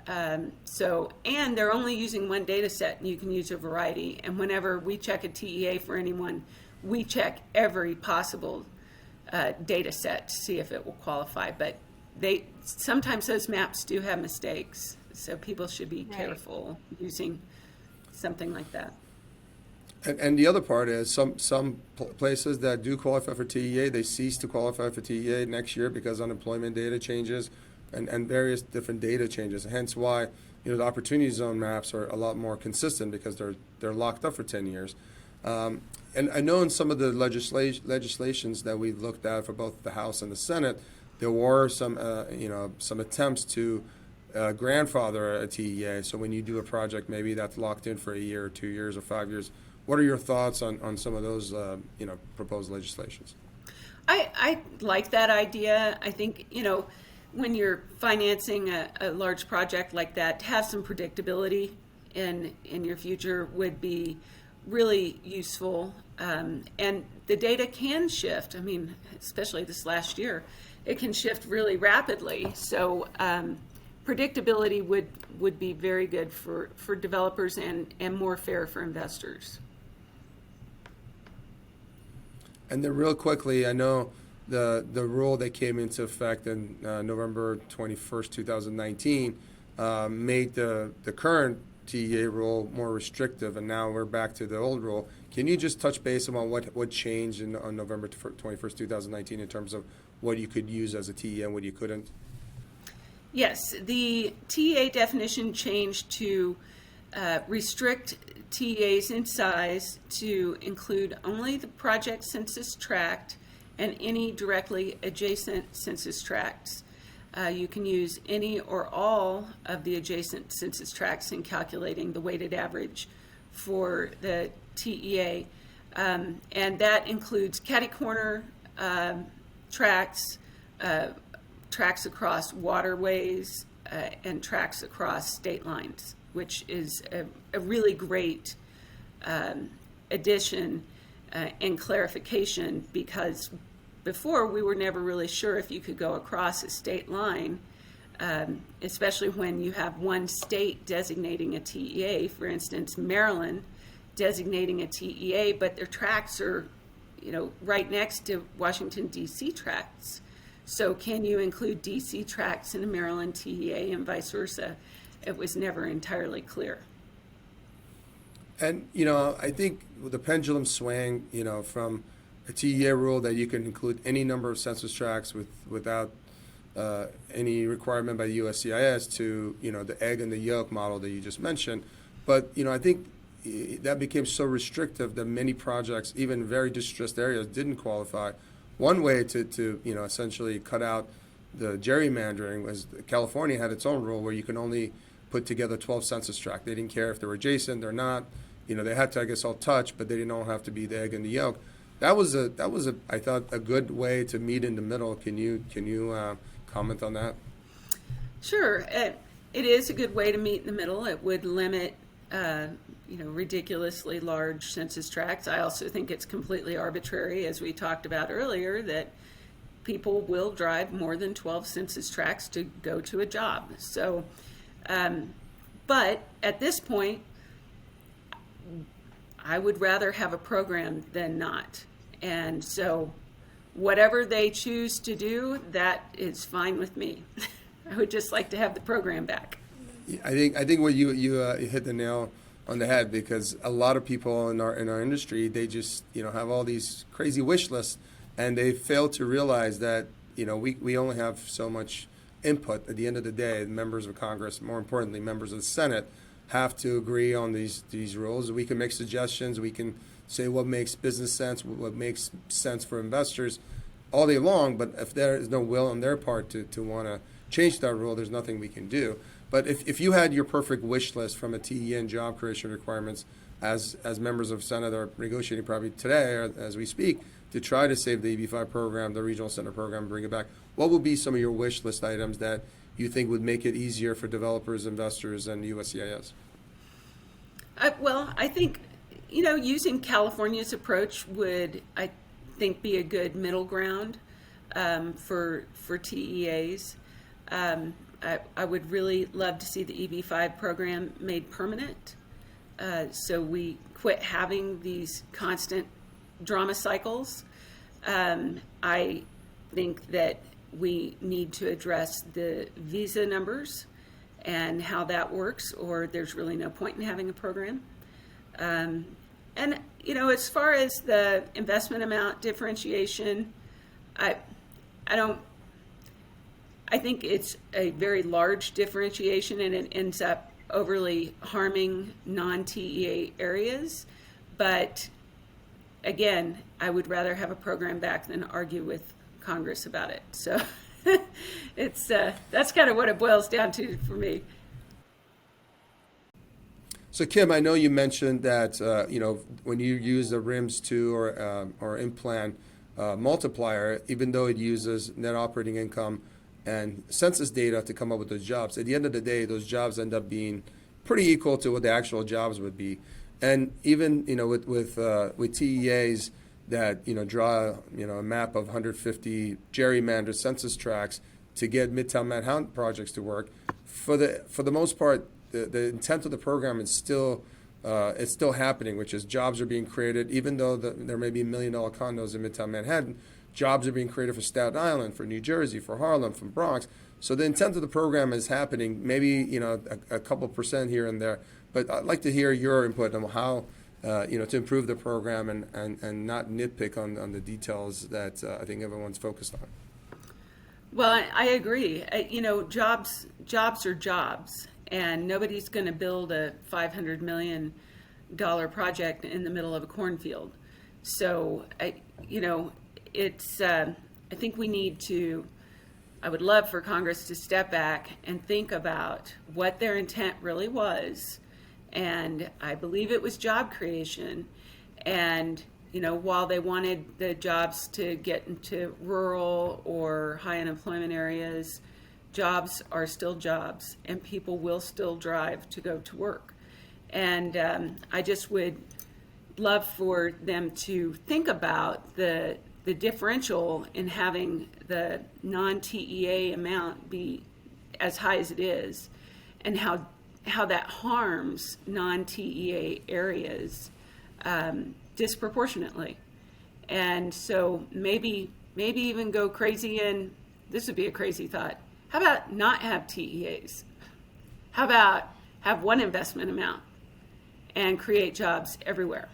And they're only using one data set, and you can use a variety. And whenever we check a TEA for anyone, we check every possible data set to see if it will qualify. But sometimes those maps do have mistakes. So people should be careful using something like that. And the other part is some places that do qualify for TEA, they cease to qualify for TEA next year because unemployment data changes and various different data changes. Hence why the opportunity zone maps are a lot more consistent, because they're locked up for 10 years. And I know in some of the legislations that we've looked at for both the House and the Senate, there were some attempts to grandfather a TEA. So when you do a project, maybe that's locked in for a year or 2 years or 5 years. What are your thoughts on some of those proposed legislations? I like that idea. I think when you're financing a large project like that, to have some predictability in your future would be really useful. And the data can shift. I mean, especially this last year, it can shift really rapidly. So predictability would be very good for developers and more fair for investors. And then real quickly, I know the rule that came into effect in November 21st, 2019, made the current TEA rule more restrictive, and now we're back to the old rule. Can you just touch base on what changed on November 21st, 2019 in terms of what you could use as a TEA and what you couldn't? Yes, the TEA definition changed to restrict TEAs in size to include only the project census tract and any directly adjacent census tracts. You can use any or all of the adjacent census tracts in calculating the weighted average for the TEA. And that includes catty-corner tracts, tracts across waterways, and tracts across state lines, which is a really great addition and clarification, because before we were never really sure if you could go across a state line, especially when you have one state designating a TEA, for instance, Maryland designating a TEA, but their tracts are, right next to Washington, D.C. tracts. So can you include D.C. tracts in a Maryland TEA and vice versa? It was never entirely clear. And, I think with the pendulum swing, from a TEA rule that you can include any number of census tracts without any requirement by the USCIS to, the egg and the yolk model that you just mentioned. But, I think that became so restrictive that many projects, even very distressed areas, didn't qualify. One way to essentially cut out the gerrymandering was California had its own rule where you can only put together 12 census tracts. They didn't care if they were adjacent or not. They had to, I guess, all touch, but they didn't all have to be the egg and the yolk. That was I thought, a good way to meet in the middle. Can you comment on that? Sure, it is a good way to meet in the middle. It would limit, ridiculously large census tracts. I also think it's completely arbitrary, as we talked about earlier, that people will drive more than 12 census tracts to go to a job. So, but at this point, I would rather have a program than not. And so whatever they choose to do, that is fine with me. I would just like to have the program back. I think what you hit the nail on the head, because a lot of people in our industry, they just have all these crazy wish lists, and they fail to realize that we only have so much input. At the end of the day, members of Congress, more importantly, members of the Senate, have to agree on these rules. We can make suggestions. We can say what makes business sense, what makes sense for investors all day long. But if there is no will on their part to want to change that rule, there's nothing we can do. But if you had your perfect wish list from a TEA and job creation requirements, as members of Senate are negotiating probably today or as we speak, to try to save the EB-5 program, the regional center program, bring it back, what would be some of your wish list items that you think would make it easier for developers, investors, and USCIS? I think, using California's approach would, I think, be a good middle ground for TEAs. I would really love to see the EB-5 program made permanent, so we quit having these constant drama cycles. I think that we need to address the visa numbers and how that works, or there's really no point in having a program. And, as far as the investment amount differentiation, I think it's a very large differentiation, and it ends up overly harming non-TEA areas. But again, I would rather have a program back than argue with Congress about it. So it's that's kind of what it boils down to for me. So Kim, I know you mentioned that when you use the RIMS-2 or implant multiplier, even though it uses net operating income and census data to come up with those jobs, at the end of the day, those jobs end up being pretty equal to what the actual jobs would be. And even with TEAs that draw a map of 150 gerrymandered census tracts to get Midtown Manhattan projects to work, for the most part, the intent of the program is still happening, which is jobs are being created, even though there may be $1 million condos in Midtown Manhattan. Jobs are being created for Staten Island, for New Jersey, for Harlem, for Bronx. So the intent of the program is happening, maybe a couple percent here and there. But I'd like to hear your input on how to improve the program and not nitpick on the details that I think everyone's focused on. Well, I agree. Jobs are jobs, and nobody's going to build a $500 million project in the middle of a cornfield. So, it's, I think we need to, I would love for Congress to step back and think about what their intent really was. And I believe it was job creation. And, you know, while they wanted the jobs to get into rural or high unemployment areas, jobs are still jobs, and people will still drive to go to work. And I just would love for them to think about the differential in having the non-TEA amount be as high as it is, and how that harms non-TEA areas disproportionately. And so maybe even go crazy, and this would be a crazy thought. How about not have TEAs? How about have one investment amount and create jobs everywhere?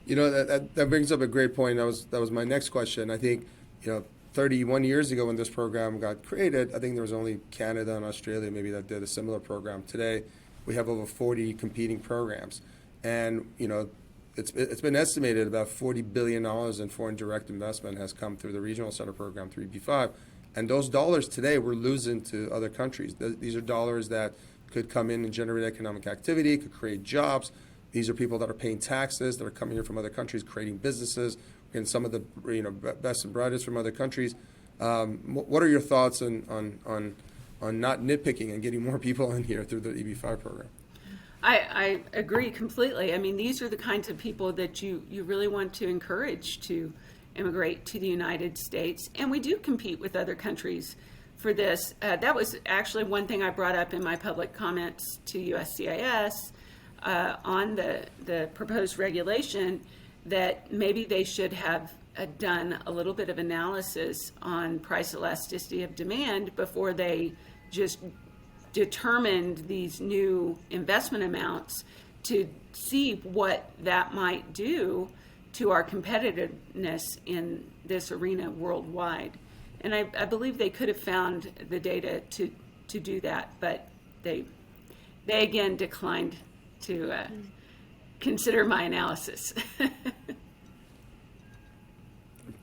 You know, that brings up a great point. That was my next question. I think, you know, 31 years ago when this program got created, I think there was only Canada and Australia maybe that did a similar program. Today, we have over 40 competing programs. And, you know, it's been estimated about $40 billion in foreign direct investment has come through the Regional Center Program 3B5. And those dollars today we're losing to other countries. These are dollars that could come in and generate economic activity, could create jobs. These are people that are paying taxes, that are coming here from other countries, creating businesses, and some of the best and brightest from other countries. What are your thoughts on not nitpicking and getting more people in here through the EB5 program? I agree completely. I mean, these are the kinds of people that you really want to encourage to immigrate to the United States. And we do compete with other countries for this. That was actually one thing I brought up in my public comments to USCIS on the proposed regulation, that maybe they should have done a little bit of analysis on price elasticity of demand before they just determined these new investment amounts, to see what that might do to our competitiveness in this arena worldwide. And I believe they could have found the data to do that, but they again declined to consider my analysis.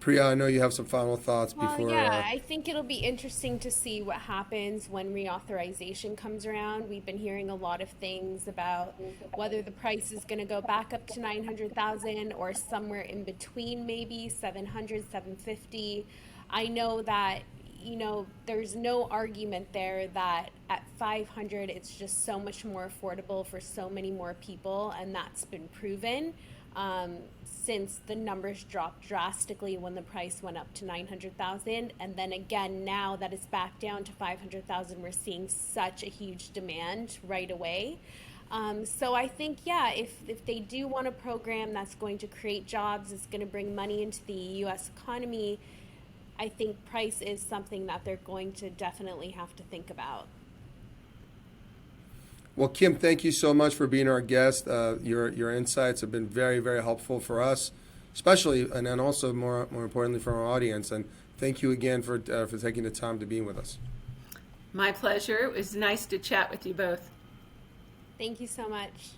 Priya, I know you have some final thoughts Well, before. yeah, I think it'll be interesting to see what happens when reauthorization comes around. We've been hearing a lot of things about whether the price is going to go back up to 900,000 or somewhere in between, maybe 700, 750. I know that, you know, there's no argument there that at 500 it's just so much more affordable for so many more people, and that's been proven. Since the numbers dropped drastically when the price went up to 900,000, and then again now that it's back down to 500,000, we're seeing such a huge demand right away. So I think, yeah, if they do want a program that's going to create jobs, it's going to bring money into the U.S. economy, I think price is something that they're going to definitely have to think about. Well, Kim, thank you so much for being our guest. Your insights have been very, very helpful for us, especially, and then also more importantly for our audience. And thank you again for taking the time to be with us. My pleasure. It was nice to chat with you both. Thank you so much.